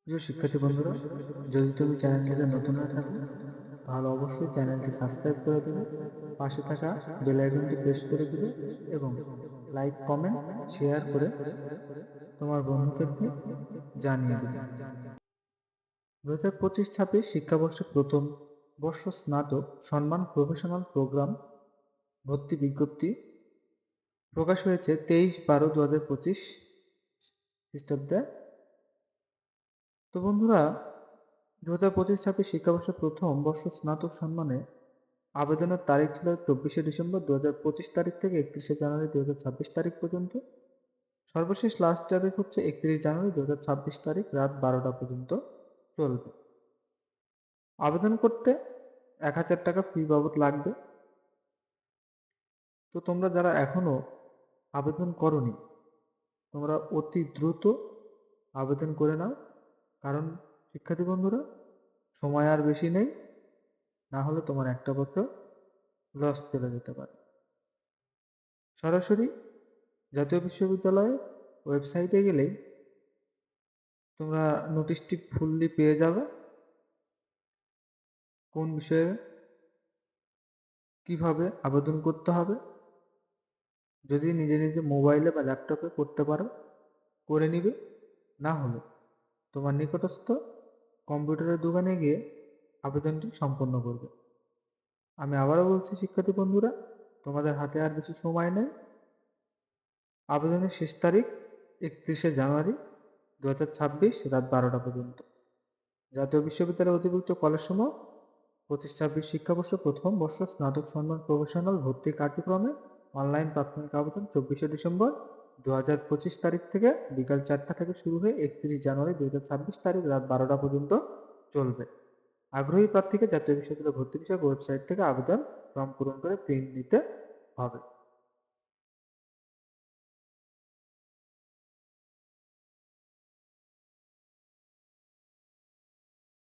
প্রিয় শিক্ষার্থী বন্ধুরা, যদি তুমি চ্যানেলটিতে নতুন হয়ে থাকো তাহলে অবশ্যই চ্যানেলটি সাবস্ক্রাইব করে দেবে, পাশে থাকা বেল আইকনটি প্রেস করে দিবে এবং লাইক, কমেন্ট, শেয়ার করে তোমার বন্ধুদেরকে জানিয়ে দেবে। 2025-26 শিক্ষাবর্ষে প্রথম বর্ষ স্নাতক সম্মান প্রফেশনাল প্রোগ্রাম ভর্তি বিজ্ঞপ্তি প্রকাশ হয়েছে 23/12/2025 খ্রিস্টাব্দে। তো বন্ধুরা, 2025-26 শিক্ষাবর্ষে প্রথম বর্ষ স্নাতক সম্মানে আবেদনের তারিখ ছিল 24শে ডিসেম্বর 2025 তারিখ থেকে 31শে জানুয়ারি 2026 তারিখ পর্যন্ত। সর্বশেষ লাস্ট তারিখ হচ্ছে 31 জানুয়ারি 2026 তারিখ রাত 12টা পর্যন্ত চলবে। আবেদন করতে 1000 টাকা ফি বাবদ লাগবে। তো তোমরা যারা এখনো আবেদন করনি, তোমরা অতি দ্রুত আবেদন করে নাও, কারণ শিক্ষার্থী বন্ধুরা, সময় আর বেশি নেই, না হলে তোমার একটা বছর লস চলে যেতে পারে। সরাসরি জাতীয় বিশ্ববিদ্যালয়ের ওয়েবসাইটে গেলেই তোমরা নোটিশটি ফুললি পেয়ে যাবে, কোন বিষয়ে কিভাবে আবেদন করতে হবে। যদি নিজে নিজে মোবাইলে বা ল্যাপটপে করতে পারো করে নিবে, না হলে তোমার নিকটস্থ কম্পিউটারের দোকানে গিয়ে আবেদনটি সম্পন্ন করবে। আমি আবারও বলছি শিক্ষার্থী বন্ধুরা, তোমাদের হাতে আর বেশি সময় নেই। আবেদনের শেষ তারিখ 31শে জানুয়ারি 2026 রাত 12টা পর্যন্ত। জাতীয় বিশ্ববিদ্যালয়ের অধিভুক্ত কলেজসমূহ 25-26 শিক্ষাবর্ষ প্রথম বর্ষ স্নাতক সম্মান প্রফেশনাল ভর্তি কার্যক্রমে অনলাইন প্রাথমিক আবেদন 24শে ডিসেম্বর 2025 তারিখ থেকে বিকাল 4টা থেকে শুরু হয়ে 31 জানুয়ারি 2026 তারিখ রাত 12টা পর্যন্ত চলবে। আগ্রহী প্রার্থীকে জাতীয় বিশ্ববিদ্যালয় ভর্তি বিষয়ক ওয়েবসাইট থেকে আবেদন ফর্ম পূরণ করে প্রিন্ট নিতে হবে।